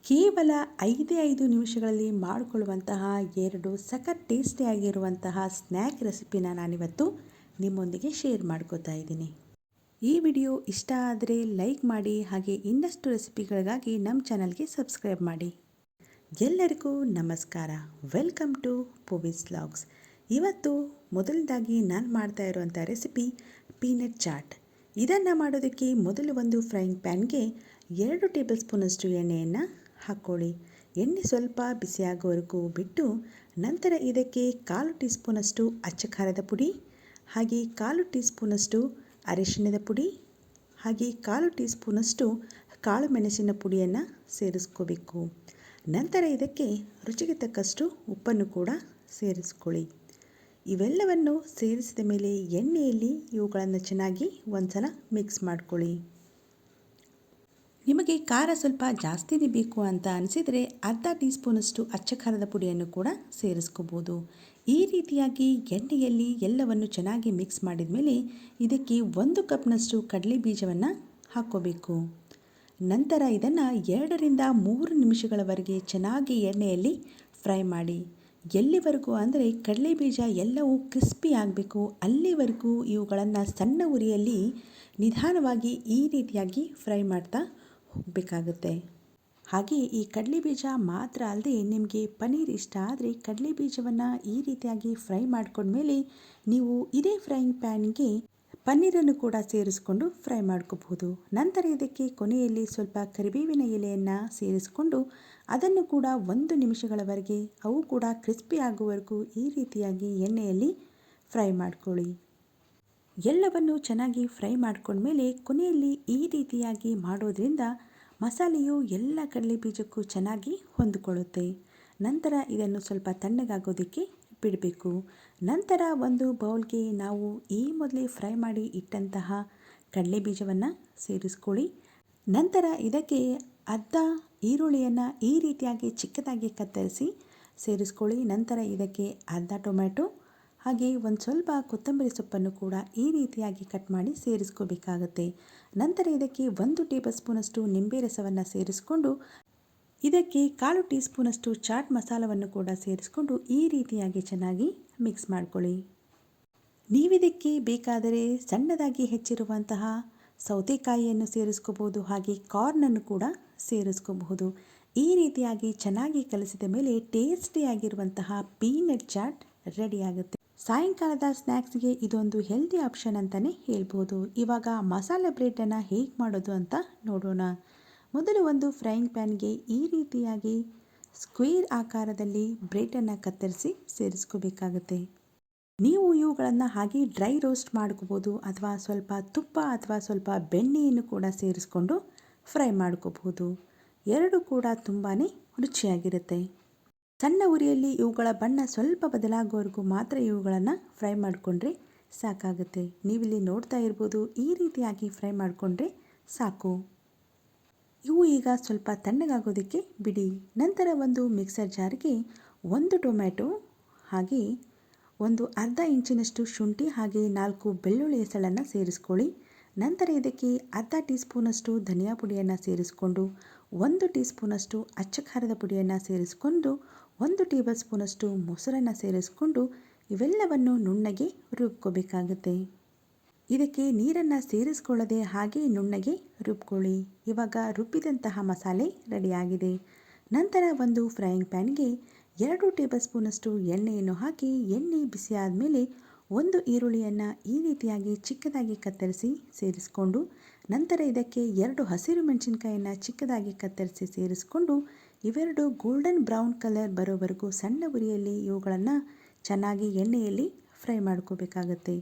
ಕೇವಲ 5 ನಿಮಿಷಗಳಲ್ಲಿ ಮಾಡಿಕೊಳ್ಳುವಂತಹ 2 ಸಖತ್ ಟೇಸ್ಟಿಯಾಗಿರುವಂತಹ ಸ್ನ್ಯಾಕ್ ರೆಸಿಪಿನ ನಾನಿವತ್ತು ನಿಮ್ಮೊಂದಿಗೆ ಶೇರ್ ಮಾಡ್ಕೋತಾ ಇದ್ದೀನಿ. ಈ ವಿಡಿಯೋ ಇಷ್ಟ ಆದರೆ ಲೈಕ್ ಮಾಡಿ, ಹಾಗೆ ಇನ್ನಷ್ಟು ರೆಸಿಪಿಗಳಿಗಾಗಿ ನಮ್ಮ ಚಾನಲ್ಗೆ ಸಬ್ಸ್ಕ್ರೈಬ್ ಮಾಡಿ. ಎಲ್ಲರಿಗೂ ನಮಸ್ಕಾರ, ವೆಲ್ಕಮ್ ಟು ಪೂವೀಸ್ ವ್ಲಾಗ್ಸ್. ಇವತ್ತು ಮೊದಲದಾಗಿ ನಾನು ಮಾಡ್ತಾ ಇರುವಂಥ ರೆಸಿಪಿ ಪೀನಟ್ ಚಾಟ್. ಇದನ್ನು ಮಾಡೋದಕ್ಕೆ ಮೊದಲು ಒಂದು ಫ್ರೈಯಿಂಗ್ ಪ್ಯಾನ್ಗೆ 2 ಟೇಬಲ್ ಸ್ಪೂನಷ್ಟು ಎಣ್ಣೆಯನ್ನು ಹಾಕ್ಕೊಳ್ಳಿ. ಎಣ್ಣೆ ಸ್ವಲ್ಪ ಬಿಸಿಯಾಗೋವರೆಗೂ ಬಿಟ್ಟು ನಂತರ ಇದಕ್ಕೆ 1/4 ಟೀ ಸ್ಪೂನಷ್ಟು ಅಚ್ಚ ಖಾರದ ಪುಡಿ, ಹಾಗೆ 1/4 ಟೀ ಸ್ಪೂನಷ್ಟು ಅರಿಶಿಣದ ಪುಡಿ, ಹಾಗೆ 1/4 ಟೀ ಸ್ಪೂನಷ್ಟು ಕಾಳು ಮೆಣಸಿನ ಪುಡಿಯನ್ನು ಸೇರಿಸ್ಕೋಬೇಕು. ನಂತರ ಇದಕ್ಕೆ ರುಚಿಗೆ ತಕ್ಕಷ್ಟು ಉಪ್ಪನ್ನು ಕೂಡ ಸೇರಿಸ್ಕೊಳ್ಳಿ. ಇವೆಲ್ಲವನ್ನು ಸೇರಿಸಿದ ಮೇಲೆ ಎಣ್ಣೆಯಲ್ಲಿ ಇವುಗಳನ್ನು ಚೆನ್ನಾಗಿ ಒಂದ್ಸಲ ಮಿಕ್ಸ್ ಮಾಡ್ಕೊಳ್ಳಿ. ನಿಮಗೆ ಖಾರ ಸ್ವಲ್ಪ ಜಾಸ್ತಿನೇ ಬೇಕು ಅಂತ ಅನಿಸಿದರೆ ಅರ್ಧ ಟೀ ಸ್ಪೂನಷ್ಟು ಅಚ್ಚ ಖಾರದ ಪುಡಿಯನ್ನು ಕೂಡ ಸೇರಿಸ್ಕೋಬೋದು. ಈ ರೀತಿಯಾಗಿ ಎಣ್ಣೆಯಲ್ಲಿ ಎಲ್ಲವನ್ನು ಚೆನ್ನಾಗಿ ಮಿಕ್ಸ್ ಮಾಡಿದ ಮೇಲೆ ಇದಕ್ಕೆ 1 ಕಪ್ನಷ್ಟು ಕಡಲೆ ಬೀಜವನ್ನು ಹಾಕ್ಕೋಬೇಕು. ನಂತರ ಇದನ್ನು 2 ರಿಂದ 3 ನಿಮಿಷಗಳವರೆಗೆ ಚೆನ್ನಾಗಿ ಎಣ್ಣೆಯಲ್ಲಿ ಫ್ರೈ ಮಾಡಿ. ಎಲ್ಲಿವರೆಗೂ ಅಂದರೆ ಕಡಲೆ ಬೀಜ ಎಲ್ಲವೂ ಕ್ರಿಸ್ಪಿ ಆಗಬೇಕು, ಅಲ್ಲಿವರೆಗೂ ಇವುಗಳನ್ನು ಸಣ್ಣ ಉರಿಯಲ್ಲಿ ನಿಧಾನವಾಗಿ ಈ ರೀತಿಯಾಗಿ ಫ್ರೈ ಮಾಡ್ತಾ ಹೋಗಬೇಕಾಗುತ್ತೆ. ಹಾಗೆ ಈ ಕಡಲೆ ಬೀಜ ಮಾತ್ರ ಅಲ್ಲದೆ ನಿಮಗೆ ಪನ್ನೀರ್ ಇಷ್ಟ ಆದರೆ ಕಡಲೆ ಬೀಜವನ್ನು ಈ ರೀತಿಯಾಗಿ ಫ್ರೈ ಮಾಡ್ಕೊಂಡ್ಮೇಲೆ ನೀವು ಇದೇ ಫ್ರೈಯಿಂಗ್ ಪ್ಯಾನ್ಗೆ ಪನ್ನೀರನ್ನು ಕೂಡ ಸೇರಿಸ್ಕೊಂಡು ಫ್ರೈ ಮಾಡ್ಕೋಬಹುದು. ನಂತರ ಇದಕ್ಕೆ ಕೊನೆಯಲ್ಲಿ ಸ್ವಲ್ಪ ಕರಿಬೇವಿನ ಎಲೆಯನ್ನು ಸೇರಿಸ್ಕೊಂಡು ಅದನ್ನು ಕೂಡ 1 ನಿಮಿಷಗಳವರೆಗೆ ಅವು ಕೂಡ ಕ್ರಿಸ್ಪಿ ಆಗುವವರೆಗೂ ಈ ರೀತಿಯಾಗಿ ಎಣ್ಣೆಯಲ್ಲಿ ಫ್ರೈ ಮಾಡ್ಕೊಳ್ಳಿ. ಎಲ್ಲವನ್ನು ಚೆನ್ನಾಗಿ ಫ್ರೈ ಮಾಡ್ಕೊಂಡ್ಮೇಲೆ ಕೊನೆಯಲ್ಲಿ ಈ ರೀತಿಯಾಗಿ ಮಾಡೋದ್ರಿಂದ ಮಸಾಲೆಯು ಎಲ್ಲ ಕಡಲೆ ಬೀಜಕ್ಕೂ ಚೆನ್ನಾಗಿ ಹೊಂದಿಕೊಳ್ಳುತ್ತೆ. ನಂತರ ಇದನ್ನು ಸ್ವಲ್ಪ ತಣ್ಣಗಾಗೋದಕ್ಕೆ ಬಿಡಬೇಕು. ನಂತರ ಒಂದು ಬೌಲ್ಗೆ ನಾವು ಈ ಮೊದಲೇ ಫ್ರೈ ಮಾಡಿ ಇಟ್ಟಂತಹ ಕಡಲೆ ಬೀಜವನ್ನು ಸೇರಿಸ್ಕೊಳ್ಳಿ. ನಂತರ ಇದಕ್ಕೆ ಅರ್ಧ ಈರುಳ್ಳಿಯನ್ನು ಈ ರೀತಿಯಾಗಿ ಚಿಕ್ಕದಾಗಿ ಕತ್ತರಿಸಿ ಸೇರಿಸ್ಕೊಳ್ಳಿ. ನಂತರ ಇದಕ್ಕೆ ಅರ್ಧ ಟೊಮೆಟೊ ಹಾಗೆ ಒಂದು ಸ್ವಲ್ಪ ಕೊತ್ತಂಬರಿ ಸೊಪ್ಪನ್ನು ಕೂಡ ಈ ರೀತಿಯಾಗಿ ಕಟ್ ಮಾಡಿ ಸೇರಿಸ್ಕೋಬೇಕಾಗತ್ತೆ. ನಂತರ ಇದಕ್ಕೆ 1 ಟೇಬಲ್ ಸ್ಪೂನಷ್ಟು ನಿಂಬೆ ರಸವನ್ನು ಸೇರಿಸ್ಕೊಂಡು ಇದಕ್ಕೆ 1/4 ಟೀ ಸ್ಪೂನಷ್ಟು ಚಾಟ್ ಮಸಾಲವನ್ನು ಕೂಡ ಸೇರಿಸ್ಕೊಂಡು ಈ ರೀತಿಯಾಗಿ ಚೆನ್ನಾಗಿ ಮಿಕ್ಸ್ ಮಾಡ್ಕೊಳ್ಳಿ. ನೀವಿದಕ್ಕೆ ಬೇಕಾದರೆ ಸಣ್ಣದಾಗಿ ಹೆಚ್ಚಿರುವಂತಹ ಸೌತೆಕಾಯಿಯನ್ನು ಸೇರಿಸ್ಕೋಬಹುದು, ಹಾಗೆ ಕಾರ್ನನ್ನು ಕೂಡ ಸೇರಿಸ್ಕೋಬಹುದು. ಈ ರೀತಿಯಾಗಿ ಚೆನ್ನಾಗಿ ಕಲಿಸಿದ ಮೇಲೆ ಟೇಸ್ಟಿಯಾಗಿರುವಂತಹ ಪೀನಟ್ ಚಾಟ್ ರೆಡಿ ಆಗುತ್ತೆ. ಸಾಯಂಕಾಲದ ಸ್ನ್ಯಾಕ್ಸ್ಗೆ ಇದೊಂದು ಹೆಲ್ದಿ ಆಪ್ಷನ್ ಅಂತಲೇ ಹೇಳ್ಬೋದು. ಇವಾಗ ಮಸಾಲೆ ಬ್ರೆಡ್ಡನ್ನು ಹೇಗೆ ಮಾಡೋದು ಅಂತ ನೋಡೋಣ. ಮೊದಲು ಒಂದು ಫ್ರೈಯಿಂಗ್ ಪ್ಯಾನ್ಗೆ ಈ ರೀತಿಯಾಗಿ ಸ್ಕ್ವೇರ್ ಆಕಾರದಲ್ಲಿ ಬ್ರೆಡ್ಡನ್ನು ಕತ್ತರಿಸಿ ಸೇರಿಸ್ಕೋಬೇಕಾಗುತ್ತೆ. ನೀವು ಇವುಗಳನ್ನು ಹಾಗೆ ಡ್ರೈ ರೋಸ್ಟ್ ಮಾಡ್ಕೋಬೋದು, ಅಥವಾ ಸ್ವಲ್ಪ ತುಪ್ಪ ಅಥವಾ ಸ್ವಲ್ಪ ಬೆಣ್ಣೆಯನ್ನು ಕೂಡ ಸೇರಿಸ್ಕೊಂಡು ಫ್ರೈ ಮಾಡ್ಕೋಬಹುದು. ಎರಡೂ ಕೂಡ ತುಂಬಾ ರುಚಿಯಾಗಿರುತ್ತೆ. ಸಣ್ಣ ಉರಿಯಲ್ಲಿ ಇವುಗಳ ಬಣ್ಣ ಸ್ವಲ್ಪ ಬದಲಾಗೋವರೆಗೂ ಮಾತ್ರ ಇವುಗಳನ್ನು ಫ್ರೈ ಮಾಡಿಕೊಂಡ್ರೆ ಸಾಕಾಗುತ್ತೆ. ನೀವಿಲ್ಲಿ ನೋಡ್ತಾ ಇರ್ಬೋದು, ಈ ರೀತಿಯಾಗಿ ಫ್ರೈ ಮಾಡಿಕೊಂಡ್ರೆ ಸಾಕು. ಇವು ಈಗ ಸ್ವಲ್ಪ ತಣ್ಣಗಾಗೋದಕ್ಕೆ ಬಿಡಿ. ನಂತರ ಒಂದು ಮಿಕ್ಸರ್ ಜಾರ್ಗೆ 1 ಟೊಮೆಟೊ ಹಾಗೆ ಒಂದು ಅರ್ಧ ಇಂಚಿನಷ್ಟು ಶುಂಠಿ ಹಾಗೆ 4 ಬೆಳ್ಳುಳ್ಳಿ ಎಸಳನ್ನು ಸೇರಿಸ್ಕೊಳ್ಳಿ. ನಂತರ ಇದಕ್ಕೆ ಅರ್ಧ ಟೀ ಸ್ಪೂನಷ್ಟು ಧನಿಯಾ ಪುಡಿಯನ್ನು ಸೇರಿಸ್ಕೊಂಡು 1 ಟೀ ಸ್ಪೂನಷ್ಟು ಅಚ್ಚ ಖಾರದ ಪುಡಿಯನ್ನು ಸೇರಿಸ್ಕೊಂಡು 1 ಟೇಬಲ್ ಸ್ಪೂನಷ್ಟು ಮೊಸರನ್ನು ಸೇರಿಸ್ಕೊಂಡು ಇವೆಲ್ಲವನ್ನು ನುಣ್ಣಗೆ ರುಬ್ಕೋಬೇಕಾಗುತ್ತೆ. ಇದಕ್ಕೆ ನೀರನ್ನು ಸೇರಿಸ್ಕೊಳ್ಳದೆ ಹಾಗೆ ನುಣ್ಣಗೆ ರುಬ್ಕೊಳ್ಳಿ. ಇವಾಗ ರುಬ್ಬಿದಂತಹ ಮಸಾಲೆ ರೆಡಿಯಾಗಿದೆ. ನಂತರ ಒಂದು ಫ್ರೈಯಿಂಗ್ ಪ್ಯಾನ್ಗೆ 2 ಟೇಬಲ್ ಸ್ಪೂನಷ್ಟು ಎಣ್ಣೆಯನ್ನು ಹಾಕಿ ಎಣ್ಣೆ ಬಿಸಿಯಾದ ಮೇಲೆ 1 ಈರುಳ್ಳಿಯನ್ನು ಈ ರೀತಿಯಾಗಿ ಚಿಕ್ಕದಾಗಿ ಕತ್ತರಿಸಿ ಸೇರಿಸ್ಕೊಂಡು ನಂತರ ಇದಕ್ಕೆ 2 ಹಸಿರು ಮೆಣಸಿನಕಾಯಿಯನ್ನು ಚಿಕ್ಕದಾಗಿ ಕತ್ತರಿಸಿ ಸೇರಿಸ್ಕೊಂಡು ಇವೆರಡು ಗೋಲ್ಡನ್ ಬ್ರೌನ್ ಕಲರ್ ಬರೋವರೆಗೂ ಸಣ್ಣ ಉರಿಯಲ್ಲಿ ಇವುಗಳನ್ನು ಚೆನ್ನಾಗಿ ಎಣ್ಣೆಯಲ್ಲಿ ಫ್ರೈ ಮಾಡ್ಕೋಬೇಕಾಗತ್ತೆ.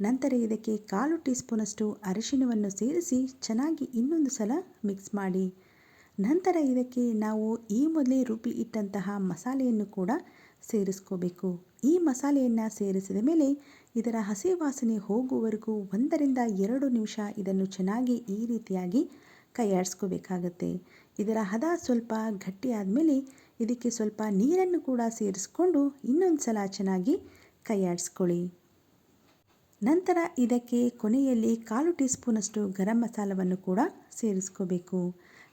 ನಂತರ ಇದಕ್ಕೆ 1/4 ಟೀ ಸ್ಪೂನಷ್ಟು ಅರಿಶಿಣವನ್ನು ಸೇರಿಸಿ ಚೆನ್ನಾಗಿ ಇನ್ನೊಂದು ಸಲ ಮಿಕ್ಸ್ ಮಾಡಿ. ನಂತರ ಇದಕ್ಕೆ ನಾವು ಈ ಮೊದಲೇ ರುಬ್ಬಿ ಇಟ್ಟಂತಹ ಮಸಾಲೆಯನ್ನು ಕೂಡ ಸೇರಿಸ್ಕೋಬೇಕು. ಈ ಮಸಾಲೆಯನ್ನು ಸೇರಿಸಿದ ಮೇಲೆ ಇದರ ಹಸಿ ವಾಸನೆ ಹೋಗುವವರೆಗೂ 1 ರಿಂದ 2 ನಿಮಿಷ ಇದನ್ನು ಚೆನ್ನಾಗಿ ಈ ರೀತಿಯಾಗಿ ಕೈಯಾಡಿಸ್ಕೋಬೇಕಾಗತ್ತೆ. ಇದರ ಹದ ಸ್ವಲ್ಪ ಗಟ್ಟಿಯಾದ ಮೇಲೆ ಇದಕ್ಕೆ ಸ್ವಲ್ಪ ನೀರನ್ನು ಕೂಡ ಸೇರಿಸ್ಕೊಂಡು ಇನ್ನೊಂದು ಸಲ ಚೆನ್ನಾಗಿ ಕೈಯಾಡಿಸ್ಕೊಳ್ಳಿ. ನಂತರ ಇದಕ್ಕೆ ಕೊನೆಯಲ್ಲಿ 1/4 ಟೀ ಸ್ಪೂನಷ್ಟು ಗರಂ ಮಸಾಲವನ್ನು ಕೂಡ ಸೇರಿಸ್ಕೋಬೇಕು.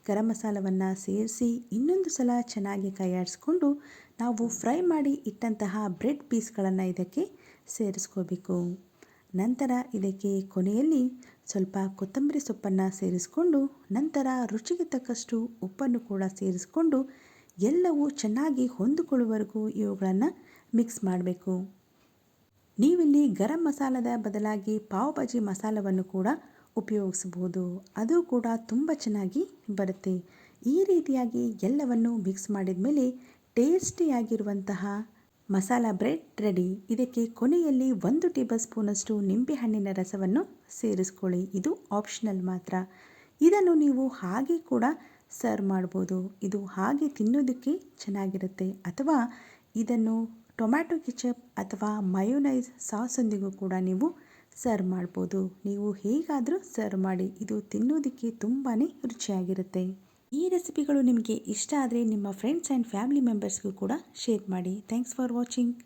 ಗರಂ ಮಸಾಲವನ್ನು ಸೇರಿಸಿ ಇನ್ನೊಂದು ಸಲ ಚೆನ್ನಾಗಿ ಕೈಯಾಡಿಸ್ಕೊಂಡು ನಾವು ಫ್ರೈ ಮಾಡಿ ಇಟ್ಟಂತಹ ಬ್ರೆಡ್ ಪೀಸ್ಗಳನ್ನು ಇದಕ್ಕೆ ಸೇರಿಸ್ಕೋಬೇಕು. ನಂತರ ಇದಕ್ಕೆ ಕೊನೆಯಲ್ಲಿ ಸ್ವಲ್ಪ ಕೊತ್ತಂಬರಿ ಸೊಪ್ಪನ್ನು ಸೇರಿಸ್ಕೊಂಡು ನಂತರ ರುಚಿಗೆ ತಕ್ಕಷ್ಟು ಉಪ್ಪನ್ನು ಕೂಡ ಸೇರಿಸ್ಕೊಂಡು ಎಲ್ಲವೂ ಚೆನ್ನಾಗಿ ಹೊಂದಿಕೊಳ್ಳುವವರೆಗೂ ಇವುಗಳನ್ನು ಮಿಕ್ಸ್ ಮಾಡಬೇಕು. ನೀವಿಲ್ಲಿ ಗರಂ ಮಸಾಲದ ಬದಲಾಗಿ ಪಾವ್ ಭಾಜಿ ಮಸಾಲವನ್ನು ಕೂಡ ಉಪಯೋಗಿಸಬಹುದು. ಅದು ಕೂಡ ತುಂಬ ಚೆನ್ನಾಗಿ ಬರುತ್ತೆ. ಈ ರೀತಿಯಾಗಿ ಎಲ್ಲವನ್ನು ಮಿಕ್ಸ್ ಮಾಡಿದ ಮೇಲೆ ಟೇಸ್ಟಿಯಾಗಿರುವಂತಹ ಮಸಾಲ ಬ್ರೆಡ್ ರೆಡಿ. ಇದಕ್ಕೆ ಕೊನೆಯಲ್ಲಿ 1 ಟೇಬಲ್ ಸ್ಪೂನಷ್ಟು ನಿಂಬೆಹಣ್ಣಿನ ರಸವನ್ನು ಸೇರಿಸ್ಕೊಳ್ಳಿ. ಇದು ಆಪ್ಷನಲ್ ಮಾತ್ರ. ಇದನ್ನು ನೀವು ಹಾಗೆ ಕೂಡ ಸರ್ವ್ ಮಾಡ್ಬೋದು. ಇದು ಹಾಗೆ ತಿನ್ನೋದಕ್ಕೆ ಚೆನ್ನಾಗಿರುತ್ತೆ ಅಥವಾ ಇದನ್ನು ಟೊಮ್ಯಾಟೊ ಕೆಚಪ್ ಅಥವಾ ಮಯೋನೈಸ್ ಸಾಸೊಂದಿಗೂ ಕೂಡ ನೀವು ಸರ್ವ್ ಮಾಡ್ಬೋದು. ನೀವು ಹೇಗಾದರೂ ಸರ್ವ್ ಮಾಡಿ, ಇದು ತಿನ್ನೋದಕ್ಕೆ ತುಂಬಾ ರುಚಿಯಾಗಿರುತ್ತೆ. ಈ ರೆಸಿಪಿಗಳು ನಿಮಗೆ ಇಷ್ಟ ಆದರೆ ನಿಮ್ಮ ಫ್ರೆಂಡ್ಸ್ ಆ್ಯಂಡ್ ಫ್ಯಾಮಿಲಿ ಮೆಂಬರ್ಸ್ಗೂ ಕೂಡ ಶೇರ್ ಮಾಡಿ. Thanks for watching.